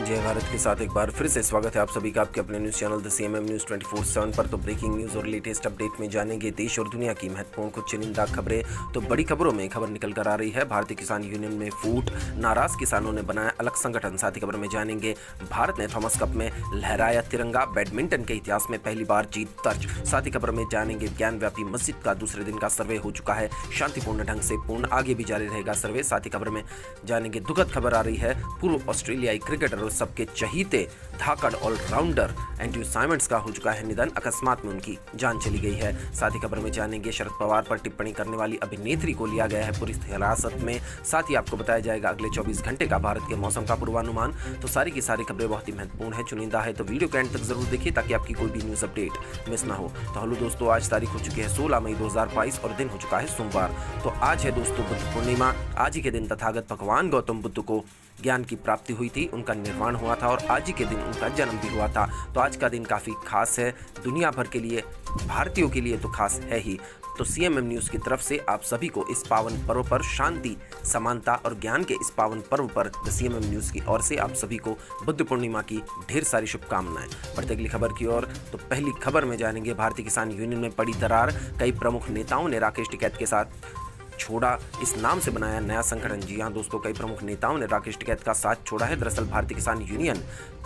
जय भारत के साथ एक बार फिर से स्वागत है आप सभी का आपके अपने news channel the CMM news 24/7 पर। तो ब्रेकिंग न्यूज़ और लेटेस्ट अपडेट में जानेंगे देश और दुनिया की महत्वपूर्ण कुछ चुनिंदा खबरें। तो बड़ी खबरों में खबर निकल कर आ रही है भारतीय किसान यूनियन में फूट, नाराज किसानों ने बनाया अलग संगठन। साथ ही खबर में जानेंगे भारत ने थॉमस कप में लहराया तिरंगा, बैडमिंटन के इतिहास में पहली बार जीत दर्ज। साथ ही खबर में जानेंगे ज्ञानव्यापी मस्जिद का दूसरे दिन का सर्वे हो चुका है शांतिपूर्ण ढंग से पूर्ण, आगे भी जारी रहेगा सर्वे। साथ ही खबर में जानेंगे दुखद खबर आ रही है पूर्व ऑस्ट्रेलियाई क्रिकेटर सबके चहीते धाकड़ ऑलराउंडर एंड्रयू साइमंड्स का हो चुका है निधन, अकस्मात में उनकी जान चली गई है। साथ ही खबर में जानेंगे शरद पवार पर टिप्पणी करने वाली अभिनेत्री को लिया गया है पुलिस हिरासत में। साथ ही आपको बताया जाएगा अगले 24 घंटे का भारत के मौसम का पूर्वानुमान। तो सारी की सारी खबरें बहुत ही महत्वपूर्ण है, चुनिंदा है, तो वीडियो के एंड तक जरूर देखिए ताकि आपकी कोई भी न्यूज अपडेट मिस ना हो। तो हेलो दोस्तों, आज तारीख हो चुकी है 16 मई 2022 और दिन हो चुका है सोमवार। तो आज है दोस्तों बुद्ध पूर्णिमा। आज ही के दिन तथागत भगवान गौतम बुद्ध को ज्ञान की प्राप्ति हुई थी, उनका निर्वाण हुआ था और आज ही के दिन उनका जन्म भी हुआ था। तो आज का दिन काफ़ी खास है, दुनिया भर के लिए, भारतीयों के लिए तो खास है ही। तो सीएमएम न्यूज़ की तरफ से आप सभी को इस पावन पर्व पर शांति, समानता और ज्ञान के इस पावन पर्व पर द सीएमएम न्यूज़ की ओर से आप सभी को बुद्ध पूर्णिमा की ढेर सारी शुभकामनाएं। बढ़ते अगली खबर की ओर। तो पहली खबर में जानेंगे भारतीय किसान यूनियन में पड़ी दरार, कई प्रमुख नेताओं ने राकेश टिकैत के साथ छोड़ा, इस नाम से बनाया नया संगठन। जी हां दोस्तों, कई प्रमुख नेताओं ने राकेश टिकैत का साथ छोड़ा है। दरअसल भारतीय किसान यूनियन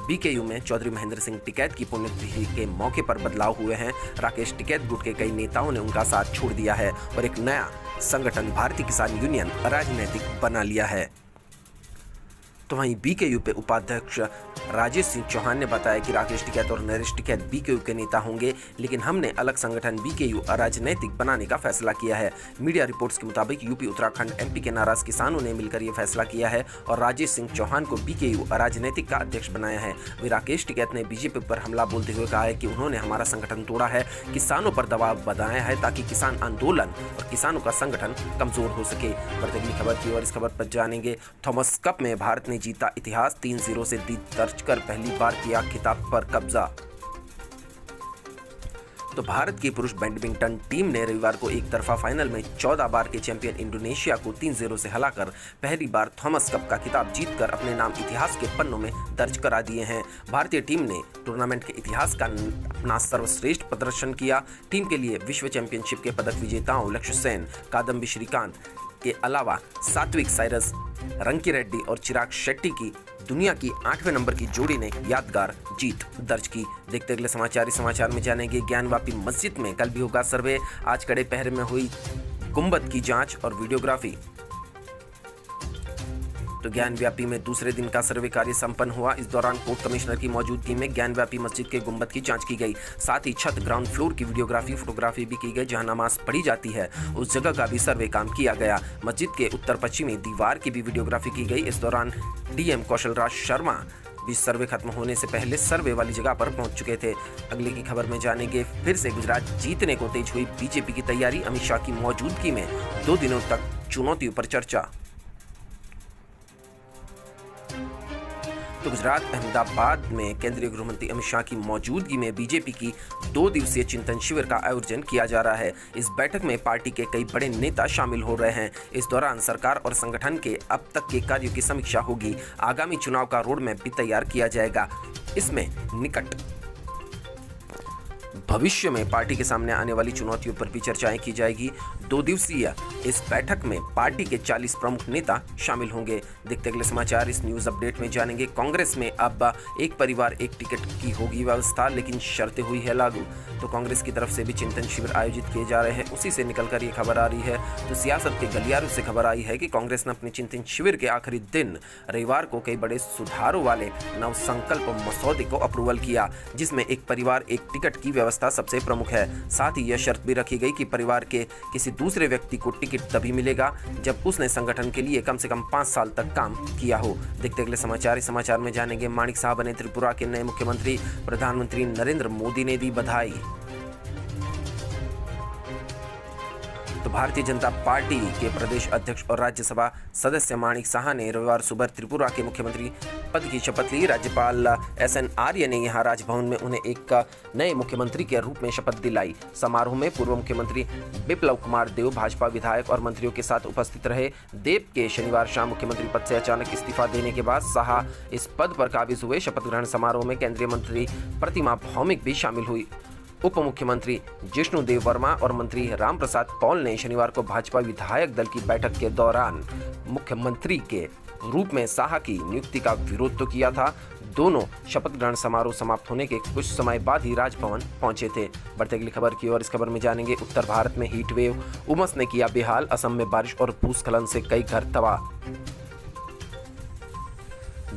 बीकेयू में चौधरी महेंद्र सिंह टिकैत की पुण्यतिथि के मौके पर बदलाव हुए हैं। राकेश टिकैत गुट के कई नेताओं ने उनका साथ छोड़ दिया है और एक नया संगठन भारतीय किसान यूनियन राजनीतिक बना लिया है। तो वहीं बीकेयू पे उपाध्यक्ष राजेश सिंह चौहान ने बताया कि राकेश टिकैत और नरेश टिकैत बीकेयू के नेता होंगे, लेकिन हमने अलग संगठन बीकेयू अराजनैतिक बनाने का फैसला किया है। मीडिया रिपोर्ट्स के मुताबिक यूपी, उत्तराखंड, एमपी के नाराज किसानों ने मिलकर ये फैसला किया है और राजेश सिंह चौहान को बीकेयू अराजनैतिक का अध्यक्ष बनाया है। वहीं राकेश टिकैत ने बीजेपी पर हमला बोलते हुए कहा है कि उन्होंने हमारा संगठन तोड़ा है, किसानों पर दबाव बनाया है ताकि किसान आंदोलन और किसानों का संगठन कमजोर हो सके। बढ़ती अगली खबर की ओर। इस खबर पर जानेंगे थॉमस कप में भारत ने जीता इतिहास, 3-0 से जीत दर्ज कर पहली बार किया खिताब पर कब्जा। तो भारत की पुरुष बैडमिंटन टीम ने रविवार को एक तरफा फाइनल में 14 बार के चैंपियन इंडोनेशिया को 3-0 से हराकर पहली बार थॉमस कप का खिताब जीतकर अपने नाम इतिहास के पन्नों में दर्ज करा दिए हैं। भारतीय टीम ने टूर्नामेंट के इतिहास का अपना सर्वश्रेष्ठ प्रदर्शन किया। टीम के लिए विश्व चैंपियनशिप के पदक विजेताओं लक्ष्य सेन, कादम्बी श्रीकांत के अलावा सात्विक साइरस, रंकीरेड्डी और चिराग शेट्टी की दुनिया की 8वें नंबर की जोड़ी ने यादगार जीत दर्ज की। देखते अगले समाचार। इस समाचार में जानेंगे ज्ञानवापी मस्जिद में कल भी होगा सर्वे, आज कड़े पहर में हुई गुंबद की जांच और वीडियोग्राफी। तो ज्ञानव्यापी में दूसरे दिन का सर्वे कार्य संपन्न हुआ। इस दौरान कोर्ट कमिश्नर की मौजूदगी में ज्ञानव्यापी मस्जिद के गुंबद की जांच की गई। साथ ही छत, ग्राउंड फ्लोर की वीडियोग्राफी, फोटोग्राफी भी की गई। जहां नमाज पढ़ी जाती है उस जगह का भी सर्वे काम किया गया। मस्जिद के उत्तर पश्चिमी दीवार की भी वीडियोग्राफी की गई। इस दौरान डीएम कौशल राज शर्मा भी सर्वे खत्म होने से पहले सर्वे वाली जगह पर पहुंच चुके थे। अगले की खबर में जानेंगे फिर से गुजरात जीतने को तेज हुई बीजेपी की तैयारी, अमित शाह की मौजूदगी में 2 दिनों तक चुनौतियों पर चर्चा। तो गुजरात अहमदाबाद में केंद्रीय गृह मंत्री अमित शाह की मौजूदगी में बीजेपी की 2 दिवसीय चिंतन शिविर का आयोजन किया जा रहा है। इस बैठक में पार्टी के कई बड़े नेता शामिल हो रहे हैं। इस दौरान सरकार और संगठन के अब तक के कार्यों की समीक्षा होगी। आगामी चुनाव का रोड मैप भी तैयार किया जाएगा। इसमें निकट भविष्य में पार्टी के सामने आने वाली चुनौतियों पर भी चर्चाएं की जाएगी। 2 दिवसीय इस बैठक में पार्टी के 40 प्रमुख नेता शामिल होंगे। देखते अगले समाचार। इस न्यूज अपडेट में जानेंगे कांग्रेस में अब एक परिवार एक टिकट की होगी व्यवस्था, लेकिन शर्तें हुई है लागू। तो कांग्रेस की तरफ से भी चिंतन शिविर आयोजित किए जा रहे हैं, उसी से निकलकर ये खबर आ रही है। तो सियासत के गलियारों से खबर आई है कि कांग्रेस ने अपने चिंतन शिविर के आखिरी दिन रविवार को कई बड़े सुधारों वाले नव संकल्प मसौदे को अप्रूवल किया, जिसमें एक परिवार एक टिकट की व्यवस्था सबसे प्रमुख है। साथ ही यह शर्त भी रखी गई कि परिवार के किसी दूसरे व्यक्ति को टिकट तभी मिलेगा जब उसने संगठन के लिए कम से कम 5 साल तक काम किया हो। देखते अगले समाचार। इस समाचार में जानेंगे माणिक साह बने त्रिपुरा के नए मुख्यमंत्री, प्रधानमंत्री नरेंद्र मोदी ने दी बधाई। तो भारतीय जनता पार्टी के प्रदेश अध्यक्ष और राज्यसभा सदस्य माणिक साहा ने रविवार सुबह त्रिपुरा के मुख्यमंत्री पद की शपथ ली। राज्यपाल SN आर्य ने यहां राजभवन में उन्हें एक नए मुख्यमंत्री के रूप में शपथ दिलाई। समारोह में पूर्व मुख्यमंत्री बिप्लब कुमार देव, भाजपा विधायक और मंत्रियों के साथ उपस्थित रहे। देव के शनिवार शाम मुख्यमंत्री पद से अचानक इस्तीफा देने के बाद साहा इस पद पर काबिज हुए। शपथ ग्रहण समारोह में केंद्रीय मंत्री प्रतिमा भौमिक भी शामिल हुई। उप मुख्यमंत्री जिष्णु देव वर्मा और मंत्री रामप्रसाद पॉल ने शनिवार को भाजपा विधायक दल की बैठक के दौरान मुख्यमंत्री के रूप में साहा की नियुक्ति का विरोध तो किया था। दोनों शपथ ग्रहण समारोह समाप्त होने के कुछ समय बाद ही राजभवन पहुंचे थे। बढ़ते अगली खबर की ओर। इस खबर में जानेंगे उत्तर भारत में हीट वेव, उमस ने किया बेहाल। असम में बारिश और भूस्खलन से कई घर तबाह।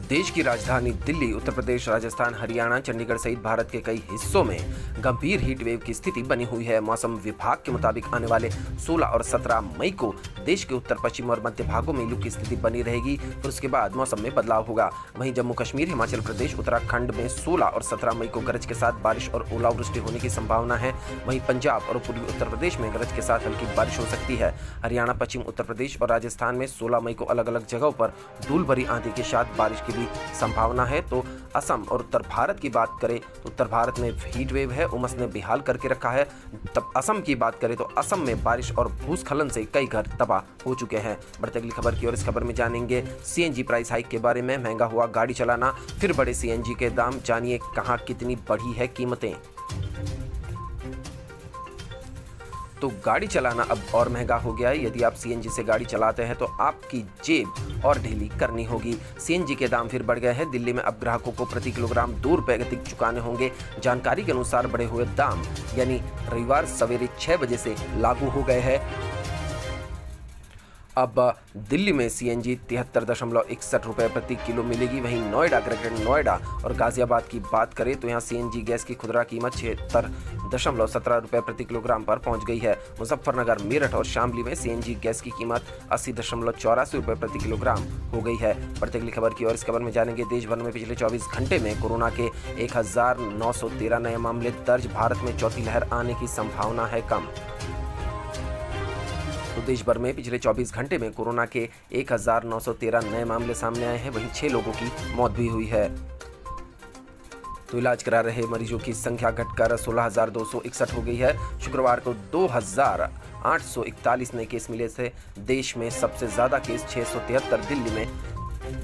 देश की राजधानी दिल्ली, उत्तर प्रदेश, राजस्थान, हरियाणा, चंडीगढ़ सहित भारत के कई हिस्सों में गंभीर हीट वेव की स्थिति बनी हुई है। मौसम विभाग के मुताबिक आने वाले 16 और 17 मई को देश के उत्तर पश्चिम और मध्य भागों में लू की स्थिति बनी रहेगी। फिर उसके बाद मौसम में बदलाव होगा। वहीं जम्मू कश्मीर, हिमाचल प्रदेश, उत्तराखंड में 16 और 17 मई को गरज के साथ बारिश और ओलावृष्टि होने की संभावना है। वहीं पंजाब और पूर्वी उत्तर प्रदेश में गरज के साथ हल्की बारिश हो सकती है। हरियाणा, पश्चिम उत्तर प्रदेश और राजस्थान में 16 मई को अलग अलग जगहों पर धूल भरी आंधी के साथ बारिश की भी संभावना है। तो असम और उत्तर भारत की बात करें तो उत्तर भारत में हीट वेव है, उमस ने बेहाल करके रखा है। तब असम की बात करें तो असम में बारिश और भूस्खलन से कई घर तबाह हो चुके हैं। बढ़ते अगली खबर की ओर। इस खबर में जानेंगे CNG प्राइस हाइक के बारे में। महंगा हुआ गाड़ी चलाना, फिर बढ़े CNG के दाम। जानिए कहां कितनी बढ़ी है कीमतें। तो गाड़ी चलाना अब और महंगा हो गया है। यदि आप CNG से गाड़ी चलाते हैं तो आपकी जेब और ढीली करनी होगी। CNG के दाम फिर बढ़ गए हैं। दिल्ली में अब ग्राहकों को प्रति किलोग्राम 2 रुपये अधिक चुकाने होंगे। जानकारी के अनुसार बढ़े हुए दाम यानी रविवार सवेरे 6 बजे से लागू हो गए हैं। अब दिल्ली में CNG 73.61 रुपये प्रति किलो मिलेगी। वहीं नोएडा, ग्रेटर नोएडा और गाजियाबाद की बात करें तो यहाँ CNG गैस की खुदरा कीमत 76.17 रुपये प्रति किलोग्राम पर पहुंच गई है। मुजफ्फरनगर, मेरठ और शामली में CNG गैस की कीमत 80.84 रुपये प्रति किलोग्राम हो गई है। बढ़ते अगली खबर की ओर। इस खबर में जानेंगे देश भर में पिछले 24 घंटे में कोरोना के 1913 नए मामले दर्ज। भारत में चौथी लहर आने की संभावना है कम। तो देश भर में पिछले 24 घंटे में कोरोना के 1913 नए मामले सामने आए हैं। वहीं 6 लोगों की मौत भी हुई है। तो इलाज करा रहे मरीजों की संख्या घटकर 16,261 हो गई है। शुक्रवार को 2,841 नए केस मिले थे। देश में सबसे ज्यादा केस 673 दिल्ली में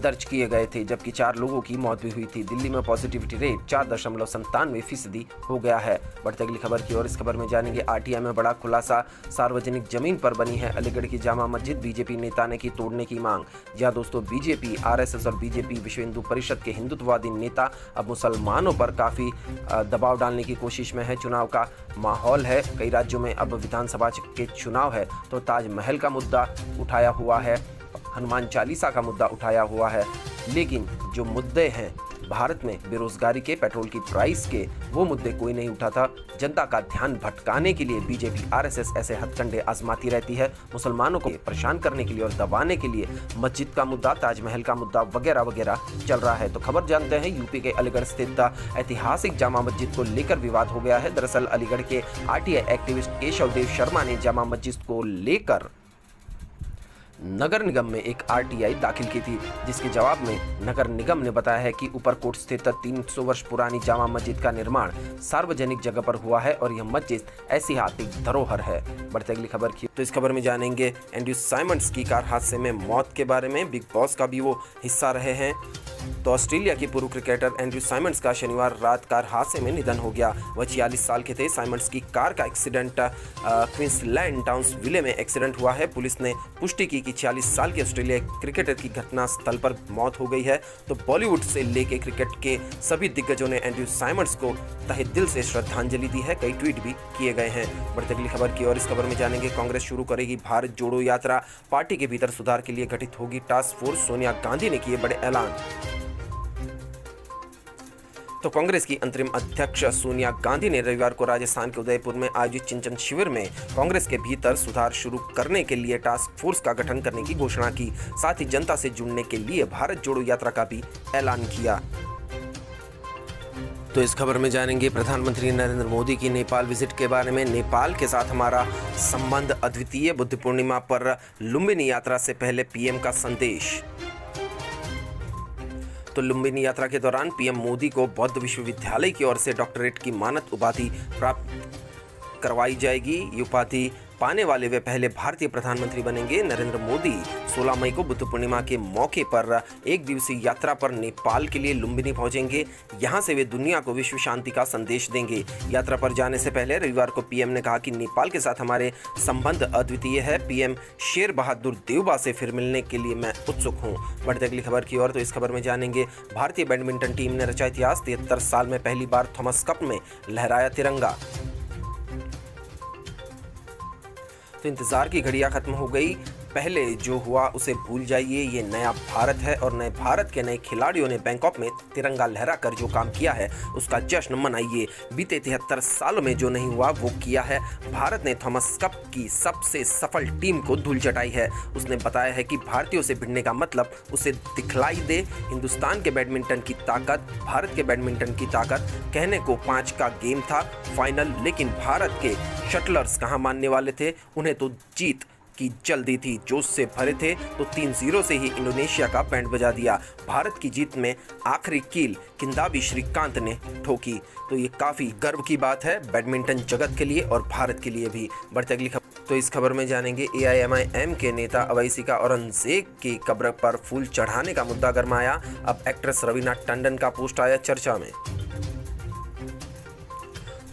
दर्ज किए गए थे, जबकि 4 लोगों की मौत भी हुई थी। दिल्ली में पॉजिटिविटी रेट 4.97% हो गया है। बढ़ते अगली खबर की ओर। इस खबर में जानेंगे RTI में बड़ा खुलासा। सार्वजनिक जमीन पर बनी है अलीगढ़ की जामा मस्जिद। बीजेपी नेता ने की तोड़ने की मांग। जहां दोस्तों BJP, RSS और BJP विश्व हिंदू परिषद के हिंदुत्ववादी नेता अब मुसलमानों पर काफी दबाव डालने की कोशिश में है। चुनाव का माहौल है, कई राज्यों में अब विधानसभा के चुनाव है। तो ताजमहल का मुद्दा उठाया हुआ है, हनुमान चालीसा का मुद्दा उठाया हुआ है। लेकिन जो मुद्दे हैं भारत में बेरोजगारी के, पेट्रोल की प्राइस के, वो मुद्दे कोई नहीं उठाता। जनता का ध्यान भटकाने के लिए BJP, RSS ऐसे हथकंडे आजमाती रहती है। मुसलमानों को परेशान करने के लिए और दबाने के लिए मस्जिद का मुद्दा, ताजमहल का मुद्दा वगैरह वगैरह चल रहा है। तो खबर जानते हैं यूपी के अलीगढ़ स्थित ऐतिहासिक जामा मस्जिद को लेकर विवाद हो गया है। दरअसल अलीगढ़ के RTI एक्टिविस्ट केशव देव शर्मा ने जामा मस्जिद को लेकर नगर निगम में एक RTI दाखिल की थी, जिसके जवाब में नगर निगम ने बताया है कि ऊपरकोट स्थित 300 वर्ष पुरानी जामा मस्जिद का निर्माण सार्वजनिक जगह पर हुआ है और यह मस्जिद ऐतिहासिक धरोहर है। बढ़ते अगली खबर की। तो इस खबर में जानेंगे एंड्रयू साइमंड्स की कार हादसे में मौत के बारे में। बिग बॉस का भी वो हिस्सा रहे हैं। तो ऑस्ट्रेलिया के पूर्व क्रिकेटर एंड्रयू साइमंड्स का शनिवार रात कार हादसे में निधन हो गया। वह 46 साल के थे। साइमंड्स की कार का एक्सीडेंट क्वींसलैंड टाउन्सविले में एक्सीडेंट हुआ है। पुलिस ने पुष्टि की कि 46 साल के ऑस्ट्रेलिया क्रिकेटर की घटना स्थल पर मौत हो गई है। तो बॉलीवुड से लेके क्रिकेट के सभी दिग्गजों ने एंड्रयू साइमंड्स को तहे दिल से श्रद्धांजलि दी है। कई ट्वीट भी किए गए हैं। बढ़ते अगली खबर की ओर। इस खबर में जानेंगे कांग्रेस शुरू करेगी भारत जोड़ो यात्रा। पार्टी के भीतर सुधार के लिए गठित होगी टास्क फोर्स। सोनिया गांधी ने किए बड़े ऐलान। तो कांग्रेस की अंतरिम अध्यक्ष सोनिया गांधी ने रविवार को राजस्थान के उदयपुर में आयोजित चिंतन शिविर में कांग्रेस के भीतर सुधार शुरू करने के लिए टास्क फोर्स का गठन करने की घोषणा की। साथ ही जनता से जुड़ने के लिए भारत जोड़ो यात्रा का भी ऐलान किया। तो इस खबर में जानेंगे प्रधानमंत्री नरेंद्र मोदी की नेपाल विजिट के बारे में। नेपाल के साथ हमारा संबंध अद्वितीय, बुद्ध पूर्णिमा पर लुम्बिनी यात्रा से पहले पीएम का संदेश। तो लुम्बिनी यात्रा के दौरान पीएम मोदी को बौद्ध विश्वविद्यालय की ओर से डॉक्टरेट की मानद उपाधि प्राप्त करवाई जाएगी। ये उपाधि पाने वाले वे पहले भारतीय प्रधानमंत्री बनेंगे। नरेंद्र मोदी 16 मई को बुद्ध पूर्णिमा के मौके पर एक दिवसीय यात्रा पर नेपाल के लिए लुम्बिनी पहुंचेंगे। यहां से वे दुनिया को विश्व शांति का संदेश देंगे। यात्रा पर जाने से पहले रविवार को पीएम ने कहा कि नेपाल के साथ हमारे संबंध अद्वितीय है। पीएम शेर बहादुर देउबा से फिर मिलने के लिए मैं उत्सुक हूँ। बढ़ते अगली खबर की ओर। तो इस खबर में जानेंगे भारतीय बैडमिंटन टीम ने रचा इतिहास। 73 साल में पहली बार थॉमस कप में लहराया तिरंगा। तो इंतजार की घड़ियां खत्म हो गई। पहले जो हुआ उसे भूल जाइए। ये नया भारत है और नए भारत के नए खिलाड़ियों ने बैंकॉक में तिरंगा लहराकर जो काम किया है उसका जश्न मनाइए। बीते 73 सालों में जो नहीं हुआ वो किया है। भारत ने थॉमस कप की सबसे सफल टीम को धूल चटाई है। उसने बताया है कि भारतीयों से भिड़ने का मतलब उसे दिखलाई दे। हिंदुस्तान के बैडमिंटन की ताकत, भारत के बैडमिंटन की ताकत, कहने को 5 का गेम था फाइनल, लेकिन भारत के शटलर्स कहाँ मानने वाले थे। उन्हें तो जीत की जल्दी थी, जोश से भरे थे, तो 3-0 से ही इंडोनेशिया का बैंड बजा दिया। भारत की जीत में आखिरी कील किदांबी श्रीकांत ने ठोकी। तो ये काफ़ी गर्व की बात है बैडमिंटन जगत के लिए और भारत के लिए भी। बढ़ते अगली खबर। तो इस खबर में जानेंगे AIMIM के नेता अवैसी का औरंगजेब की कब्र पर फूल चढ़ाने का मुद्दा गरमाया। अब एक्ट्रेस रवीना टंडन का पोस्ट आया चर्चा में।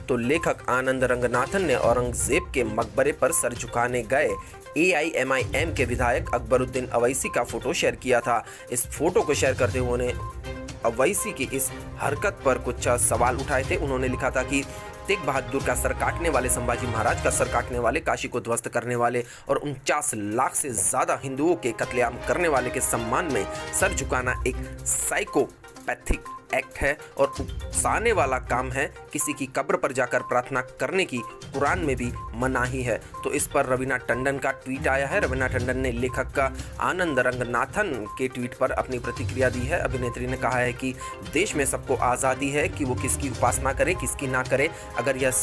तो लेखक आनंद रंगनाथन ने औरंगजेब के मकबरे पर सर झुकाने गए AIMIM के विधायक अकबरुद्दीन अवैसी का फोटो शेयर किया था। इस फोटो को शेयर करते हुए उन्होंने अवैसी की इस हरकत पर कुछ सवाल उठाए थे। उन्होंने लिखा था कि तेग बहादुर का सर काटने वाले, संभाजी महाराज का सर काटने वाले, काशी को ध्वस्त करने वाले और 49 लाख से ज्यादा हिंदुओं के कत्लेआम करने वाले के सम्मान में सर झुकाना एक साइकोपैथिक एक्ट है और उकसाने वाला काम है। किसी की कब्र पर जाकर प्रार्थना करने की कुरान में भी मनाही है। तो इस पर रवीना टंडन का ट्वीट आया है। रवीना टंडन ने लेखक का आनंद रंगनाथन के ट्वीट पर अपनी प्रतिक्रिया दी है। अभिनेत्री ने कहा है कि देश में सबको आज़ादी है कि वो किसकी उपासना करे, किसकी ना करे। अगर यह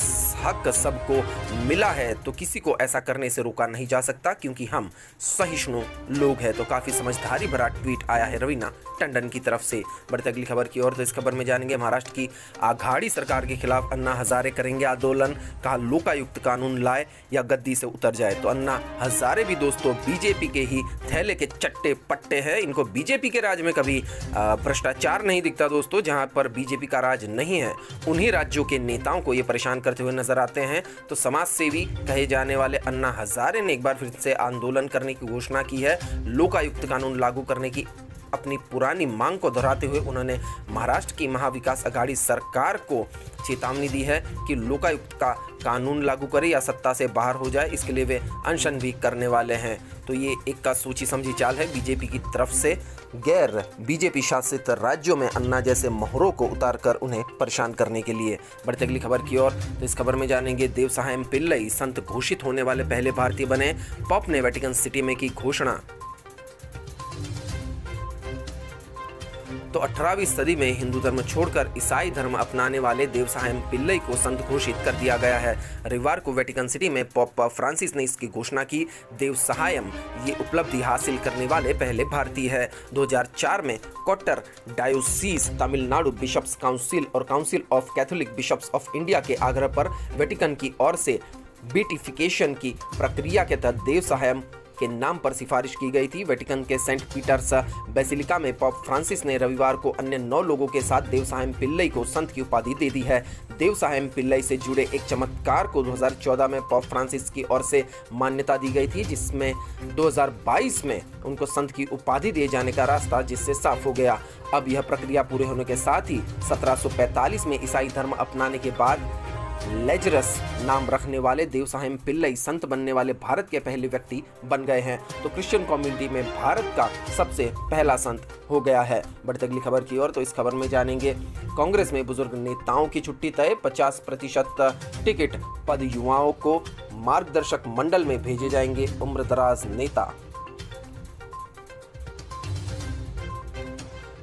हक सबको मिला है तो किसी को ऐसा करने से रोका नहीं जा सकता, क्योंकि हम सहिष्णु लोग हैं। तो काफ़ी समझदारी भरा ट्वीट आया है रवीना टंडन की तरफ से। बढ़ते अगली खबर की ओर। तो इस खबर में जानेंगे महाराष्ट्र की आघाड़ी सरकार के खिलाफ अन्ना हजारे करेंगे आंदोलन। कहा लोकायुक्त कानून लाए या गद्दी से उतर जाए। तो अन्ना हजारे भी दोस्तों बीजेपी के ही थैले के चट्टे पट्टे हैं। इनको बीजेपी के राज में कभी भ्रष्टाचार नहीं दिखता दोस्तों। जहां पर बीजेपी का राज नहीं है उन्हीं राज्यों के नेताओं को ये परेशान करते हुए नजर आते हैं। तो समाज सेवी कहे जाने वाले अन्ना हजारे ने एक बार फिर से आंदोलन करने की घोषणा की है। लोकायुक्त कानून लागू करने की अपनी पुरानी मांग को दोहराते हुए उन्होंने महाराष्ट्र की महाविकास आघाड़ी सरकार को चेतावनी दी है कि लोकायुक्त का कानून लागू करे या सत्ता से बाहर हो जाए। इसके लिए वे अनशन भी करने वाले हैं। तो ये एक का सोची समझी चाल है बीजेपी की तरफ से गैर बीजेपी शासित राज्यों में अन्ना जैसे मोहरों को उतारकर उन्हें परेशान करने के लिए। बढ़ते अगली खबर की ओर। तो इस खबर में जानेंगे देवसायम पिल्लई संत घोषित होने वाले पहले भारतीय बने। पॉप ने वेटिकन सिटी में की घोषणा। तो 18वीं सदी में हिंदू धर्म छोड़कर ईसाई धर्म अपनाने वाले देवसायम पिल्लई को संत घोषित कर दिया गया है। रविवार को वेटिकन सिटी में पोप फ्रांसिस ने इसकी घोषणा की। देवसायम ये उपलब्धि हासिल करने वाले पहले भारतीय है। 2004 में Kottar diocese, Tamil Nadu bishops council और council of catholic bishops of India के आग्रह पर वेटिकन की ओर से बीटिफिकेशन की प्रक्रिया के तहत देवसायम के नाम पर सिफारिश की गई थी। वेटिकन के सेंट पीटर्स बेसिलिका में पोप फ्रांसिस ने रविवार को अन्य 9 लोगों के साथ देवसायम पिल्लई को संत की उपाधि दे दी है। देवसायम पिल्लई से जुड़े एक चमत्कार को 2014 में पोप फ्रांसिस की ओर से मान्यता दी गई थी, जिसमें 2022 में उनको संत की उपाधि दिए जाने का रास्ता जिससे साफ हो गया। अब यह प्रक्रिया पूरे होने के साथ ही 1745 में ईसाई धर्म अपनाने के बाद लेजरस नाम रखने वाले देवसायम पिल्लई संत बनने वाले भारत के पहले व्यक्ति बन गए हैं। तो क्रिश्चियन कम्युनिटी में भारत का सबसे पहला संत हो गया है। बढ़ते अगली खबर की ओर। तो इस खबर में जानेंगे कांग्रेस में बुजुर्ग नेताओं की छुट्टी तय। 50% टिकट पद युवाओं को मार्गदर्शक मंडल में भेजे जाएंगे उम्रदराज नेता।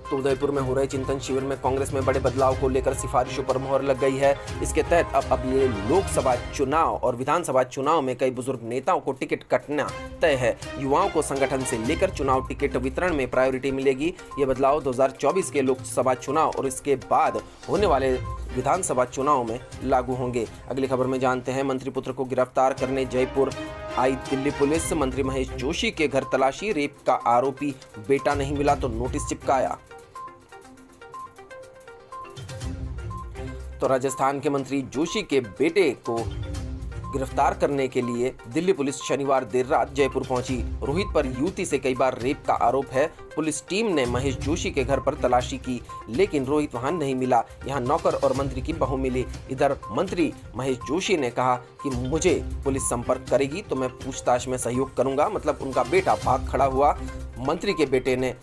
तो तो उदयपुर में हो रहे चिंतन शिविर में कांग्रेस में बड़े बदलाव को लेकर सिफारिशों पर मुहर लग गई है। इसके तहत अब अगले लोकसभा चुनाव और विधानसभा चुनाव में कई बुजुर्ग नेताओं को टिकट कटना तय है। युवाओं को संगठन से लेकर चुनाव टिकट वितरण में प्रायोरिटी मिलेगी। ये बदलाव 2024 के लोकसभा चुनाव और इसके बाद होने वाले विधानसभा चुनाव में लागू होंगे। अगली खबर में जानते हैं, मंत्री पुत्र को गिरफ्तार करने जयपुर आई दिल्ली पुलिस। मंत्री महेश जोशी के घर तलाशी, रेप का आरोपी बेटा नहीं मिला तो नोटिस चिपकाया। तो राजस्थान के मंत्री जोशी के बेटे को गिरफ्तार करने के लिए दिल्ली पुलिस शनिवार देर रात जयपुर पहुंची। रोहित पर युवती से कई बार रेप का आरोप है। पुलिस टीम ने महेश जोशी के घर पर तलाशी की, लेकिन रोहित वहां नहीं मिला। यहां नौकर और मंत्री की बहू मिली। इधर मंत्री महेश जोशी ने कहा कि मुझे पुलिस संपर्क करेगी तो मैं पूछताछ में सहयोग करूंगा। मतलब उनका बेटा भाग खड़ा हुआ। मंत्री के बेटे ने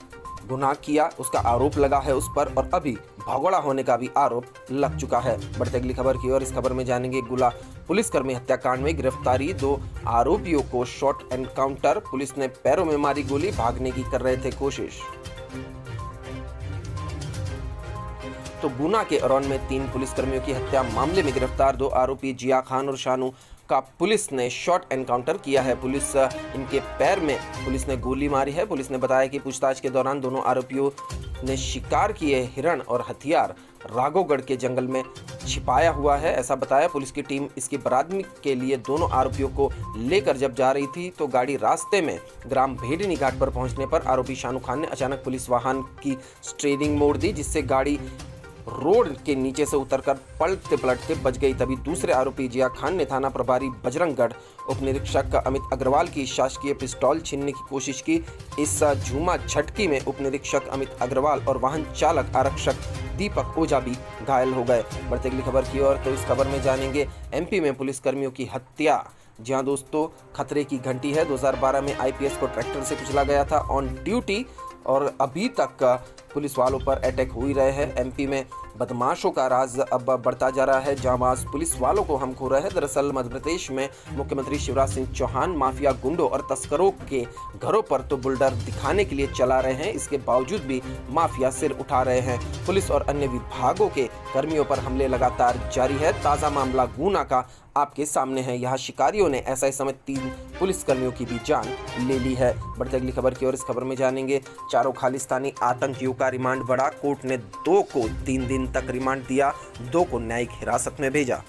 गुनाह किया, उसका आरोप लगा है उस पर, और अभी भगोड़ा होने का भी आरोप लग चुका है। बढ़ते अगली खबर की ओर। इस खबर में जानेंगे, गुला पुलिसकर्मी हत्याकांड में गिरफ्तारी, 2 आरोपियों को शॉट एनकाउंटर। पुलिस ने पैरों में मारी गोली, भागने की कर रहे थे कोशिश। तो गुना के अरौन में 3 पुलिसकर्मियों की हत्या मामले में गिरफ्तार 2 आरोपी जिया खान और शानू का पुलिस ने शॉट एनकाउंटर किया है। इनके पैर में पुलिस ने गोली मारी है। पुलिस ने बताया कि पूछताछ के दौरान दोनों आरोपियों ने शिकार किए हिरण और हथियार राघोगढ़ के जंगल में छिपाया हुआ है, ऐसा बताया। पुलिस की टीम इसकी बरामदगी के लिए दोनों आरोपियों को लेकर जब जा रही थी तो गाड़ी रास्ते में ग्राम भेड़नी घाट पर पहुंचने पर आरोपी शानू खान ने अचानक पुलिस वाहन की स्टीयरिंग मोड़ दी, जिससे गाड़ी रोड के नीचे से उतरकर पलटते पलटते बच गई। तभी दूसरे आरोपी जिया खान ने थाना प्रभारी बजरंगगढ़ उप निरीक्षक अमित अग्रवाल की शासकीय पिस्तौल छीनने की कोशिश की। इस झूमा झटकी में उप निरीक्षक अमित अग्रवाल और वाहन चालक आरक्षक दीपक ओझा भी घायल हो गए। बढ़ते अगली खबर की ओर। तो इस खबर में जानेंगे, एमपी में पुलिसकर्मियों की हत्या। जी हाँ दोस्तों, खतरे की घंटी है। 2012 में आईपीएस को ट्रैक्टर से कुचला गया था ऑन ड्यूटी, और अभी तक पुलिस वालों पर अटैक हो ही रहे हैं। एमपी में बदमाशों का राज अब बढ़ता जा रहा है। जांबाज पुलिस वालों को हम खो रहे हैं। दरअसल मध्य प्रदेश में मुख्यमंत्री शिवराज सिंह चौहान माफिया गुंडों और तस्करों के घरों पर तो बुलडर दिखाने के लिए चला रहे हैं, इसके बावजूद भी माफिया सिर उठा रहे हैं। पुलिस और अन्य विभागों के कर्मियों पर हमले लगातार जारी है। ताज़ा मामला गुना का आपके सामने है। यहाँ शिकारियों ने एसआई समेत 3 पुलिसकर्मियों की भी जान ले ली है। बढ़ते अगली खबर की ओर। इस खबर में जानेंगे, चारों खालिस्तानी आतंकियों का रिमांड बढ़ा। कोर्ट ने 2 को 3 दिन तक रिमांड दिया, 2 को न्यायिक हिरासत में भेजा।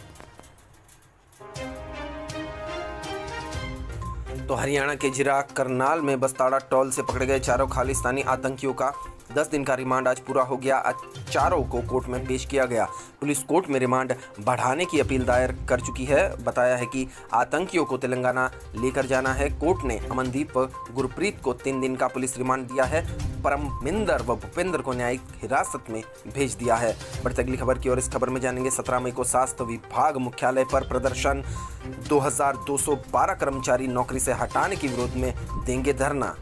तो हरियाणा के जिला करनाल में बस्ताड़ा टोल से पकड़े गए चारों खालिस्तानी आतंकियों का 10 दिन का रिमांड आज पूरा हो गया। आज चारों को कोर्ट में पेश किया गया। पुलिस कोर्ट में रिमांड बढ़ाने की अपील दायर कर चुकी है। बताया है कि आतंकियों को तेलंगाना लेकर जाना है। कोर्ट ने अमनदीप गुरप्रीत को 3 दिन का पुलिस रिमांड दिया है। परमिंदर व भूपेंद्र को न्यायिक हिरासत में भेज दिया है। बढ़ते अगली खबर की ओर। इस खबर में जानेंगे, 17 मई को स्वास्थ्य विभाग मुख्यालय पर प्रदर्शन। 2212 कर्मचारी नौकरी से हटाने के विरोध में देंगे धरना।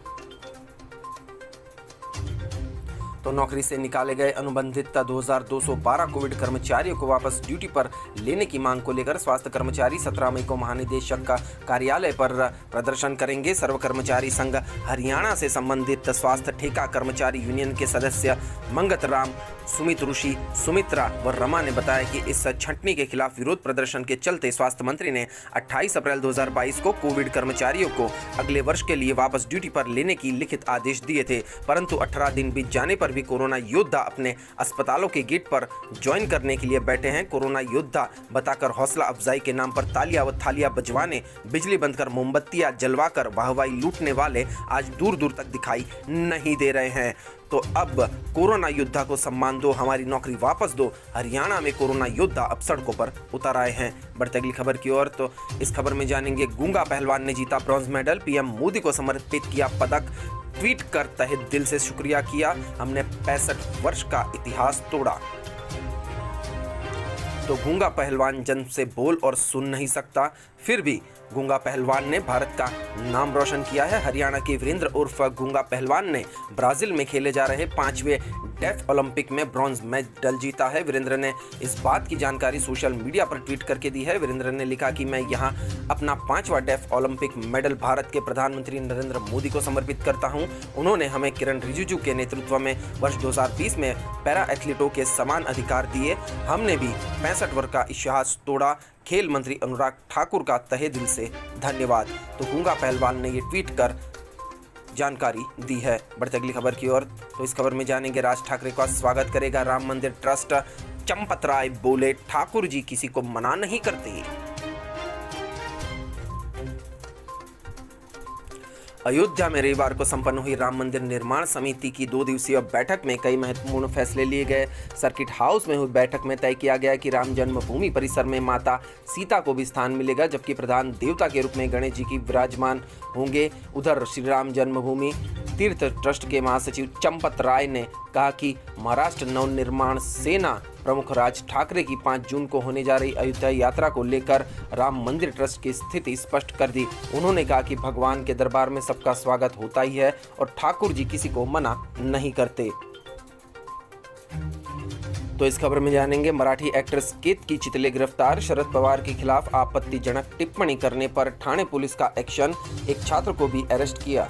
तो नौकरी से निकाले गए अनुबंधित 2212 कोविड कर्मचारियों को वापस ड्यूटी पर लेने की मांग को लेकर स्वास्थ्य कर्मचारी 17 मई को महानिदेशक का कार्यालय पर प्रदर्शन करेंगे। सर्व कर्मचारी संघ हरियाणा से संबंधित स्वास्थ्य ठेका कर्मचारी यूनियन के सदस्य मंगत राम, सुमित ऋषि, सुमित्रा व रमा ने बताया कि इस छंटनी के खिलाफ विरोध प्रदर्शन के चलते स्वास्थ्य मंत्री ने 28 अप्रैल 2022 को कोविड कर्मचारियों को अगले वर्ष के लिए वापस ड्यूटी पर लेने की लिखित आदेश दिए थे, परंतु 18 दिन बीत जाने पर भी कोरोना योद्धा अपने अस्पतालों के गेट पर ज्वाइन करने के लिए बैठे हैं। कोरोना योद्धा बताकर हौसला अफजाई के नाम पर तालियां व थालियां बजवाने, बिजली बंद कर मोमबत्तियां जलवाकर वाहवाही लूटने वाले आज दूर दूर तक दिखाई नहीं दे रहे हैं। तो अब कोरोना योद्धा को सम्मान दो, हमारी नौकरी वापस दो। हरियाणा में कोरोना योद्धा अब सड़कों पर उतर आए हैं। बढ़ते अगली खबर की ओर। तो इस खबर में जानेंगे, गूंगा पहलवान ने जीता ब्रॉन्ज मेडल, पीएम मोदी को समर्पित किया पदक, ट्वीट कर तहे दिल से शुक्रिया किया, हमने 65 वर्ष का इतिहास तोड़ा। तो गूंगा पहलवान जन्म से बोल और सुन नहीं सकता, फिर भी गूंगा पहलवान ने भारत का नाम रोशन किया है। हरियाणा के वीरेंद्र उर्फ गूंगा पहलवान ने ब्राजील में खेले जा रहे 5वें डेफ ओलंपिक में ब्रॉन्ज मेडल जीता है। वीरेंद्र ने इस बात की जानकारी सोशल मीडिया पर ट्वीट करके दी है। वीरेंद्र ने लिखा कि मैं यहाँ अपना 5वां डेफ ओलंपिक मेडल भारत के प्रधानमंत्री नरेंद्र मोदी को समर्पित करता हूँ। उन्होंने हमें किरण रिजिजू के नेतृत्व में वर्ष 2020 में पैरा एथलीटों के समान अधिकार दिए। हमने भी 65 वर्ष का इतिहास तोड़ा। खेल मंत्री अनुराग ठाकुर का तहे दिल से धन्यवाद। तो गूंगा पहलवान ने ये ट्वीट कर जानकारी दी है। बढ़ते अगली खबर की ओर। तो इस खबर में जानेंगे, राज ठाकरे का स्वागत करेगा राम मंदिर ट्रस्ट। चंपत राय बोले, ठाकुर जी किसी को मना नहीं करते। अयोध्या में रविवार को संपन्न हुई राम मंदिर निर्माण समिति की 2 दिवसीय बैठक में कई महत्वपूर्ण फैसले लिए गए। सर्किट हाउस में हुई बैठक में तय किया गया कि राम जन्मभूमि परिसर में माता सीता को भी स्थान मिलेगा, जबकि प्रधान देवता के रूप में गणेश जी की विराजमान होंगे। उधर श्री राम जन्मभूमि तीर्थ ट्रस्ट के महासचिव चंपत राय ने कहा कि महाराष्ट्र नवनिर्माण सेना प्रमुख राज ठाकरे की 5 जून को होने जा रही अयोध्या यात्रा को लेकर राम मंदिर ट्रस्ट की स्थिति स्पष्ट कर दी। उन्होंने कहा कि भगवान के दरबार में सबका स्वागत होता ही है और ठाकुर जी किसी को मना नहीं करते। तो इस खबर में जानेंगे, मराठी एक्ट्रेस केतकी चितले गिरफ्तार। शरद पवार के खिलाफ आपत्तिजनक टिप्पणी करने पर ठाणे पुलिस का एक्शन, एक छात्र को भी अरेस्ट किया।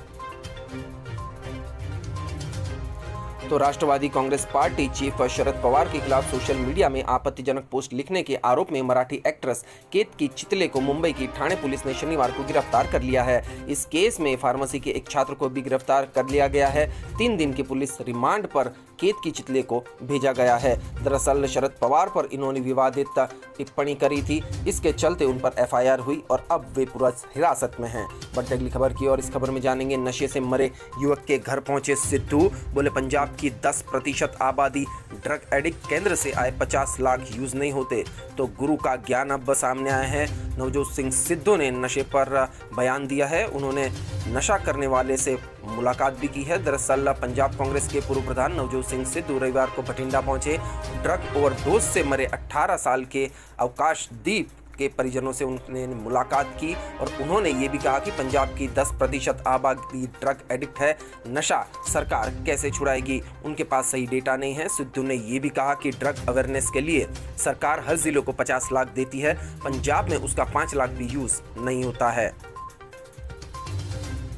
तो राष्ट्रवादी कांग्रेस पार्टी चीफ शरद पवार के खिलाफ सोशल मीडिया में आपत्तिजनक पोस्ट लिखने के आरोप में मराठी एक्ट्रेस केतकी चितले को मुंबई की ठाणे पुलिस ने शनिवार को गिरफ्तार कर लिया है। इस केस में फार्मेसी के एक छात्र को भी गिरफ्तार कर लिया गया है। 3 दिन की पुलिस रिमांड पर केतकी चितले को भेजा गया है। दरअसल शरद पवार पर इन्होंने विवादित टिप्पणी करी थी, इसके चलते उन पर FIR हुई और अब वे पुलिस हिरासत में हैं। बढ़ते अगली खबर की ओर। इस खबर में जानेंगे, नशे से मरे युवक के घर पहुंचे सिद्धू। बोले, पंजाब की 10% आबादी ड्रग एडिक्ट, केंद्र से आए 50 लाख यूज नहीं होते। तो गुरु का ज्ञान अब सामने आया है। नवजोत सिंह सिद्धू ने नशे पर बयान दिया है। उन्होंने नशा करने वाले से मुलाकात भी की है। दरअसल पंजाब कांग्रेस के पूर्व प्रधान नवजोत सिंह सिद्धू रविवार को बठिंडा पहुंचे। ड्रग ओवरडोज से मरे 18 साल के अवकाशदीप के परिजनों से उन्होंने मुलाकात की और उन्होंने ये भी कहा कि पंजाब की 10% आबादी ड्रग एडिक्ट है। नशा सरकार कैसे छुड़ाएगी, उनके पास सही डेटा नहीं है। सिद्धू ने ये भी कहा कि ड्रग अवेयरनेस के लिए सरकार हर जिले को 50 लाख देती है, पंजाब में उसका 5 लाख भी यूज नहीं होता है।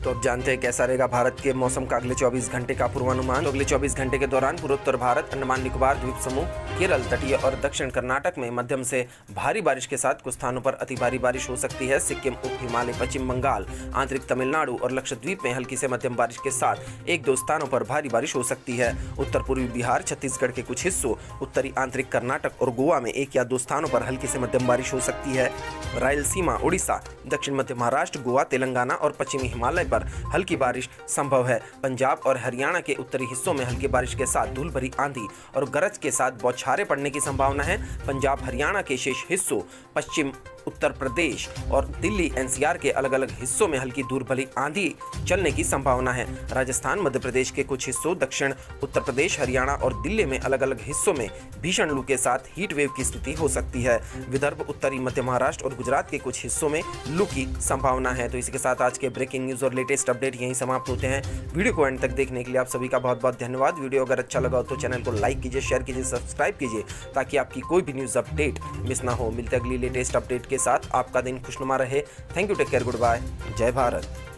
तो अब जानते हैं कैसा रहेगा भारत के मौसम का अगले 24 घंटे का पूर्वानुमान। तो अगले 24 घंटे के दौरान पूर्वोत्तर भारत, अंडमान निकोबार द्वीप समूह, केरल, तटीय और दक्षिण कर्नाटक में मध्यम से भारी बारिश के साथ कुछ स्थानों पर अति भारी बारिश हो सकती है। सिक्किम, उप हिमालय, पश्चिम बंगाल, आंतरिक तमिलनाडु और लक्षद्वीप में हल्की से मध्यम बारिश के साथ 1-2 स्थानों पर भारी बारिश हो सकती है। उत्तर पूर्वी बिहार, छत्तीसगढ़ के कुछ हिस्सों, उत्तरी आंतरिक कर्नाटक और गोवा में 1 या 2 स्थानों पर हल्की से मध्यम बारिश हो सकती है। रायलसीमा, उड़ीसा, दक्षिण मध्य महाराष्ट्र, गोवा, तेलंगाना और पश्चिमी हिमालय पर हल्की बारिश संभव है। पंजाब और हरियाणा के उत्तरी हिस्सों में हल्की बारिश के साथ धूल भरी आंधी और गरज के साथ बौछारें पड़ने की संभावना है। पंजाब हरियाणा के शेष हिस्सों, पश्चिम उत्तर प्रदेश और दिल्ली NCR के अलग अलग हिस्सों में हल्की धूल भरी आंधी चलने की संभावना है। राजस्थान, मध्य प्रदेश के कुछ हिस्सों, दक्षिण उत्तर प्रदेश, हरियाणा और दिल्ली में अलग अलग हिस्सों में भीषण लू के साथ हीट वेव की स्थिति हो सकती है। विदर्भ, उत्तरी मध्य महाराष्ट्र और गुजरात के कुछ हिस्सों में लू की संभावना है। तो इसी के साथ आज के ब्रेकिंग न्यूज और लेटेस्ट अपडेट यहीं समाप्त होते हैं। वीडियो को एंड तक देखने के लिए आप सभी का बहुत बहुत धन्यवाद। वीडियो अगर अच्छा लगा तो चैनल को लाइक कीजिए, शेयर कीजिए, सब्सक्राइब कीजिए ताकि आपकी कोई भी न्यूज अपडेट मिस ना हो। मिलते अगली लेटेस्ट अपडेट के साथ। आपका दिन खुशनुमा रहे। Thank you, take care, good bye, जय भारत।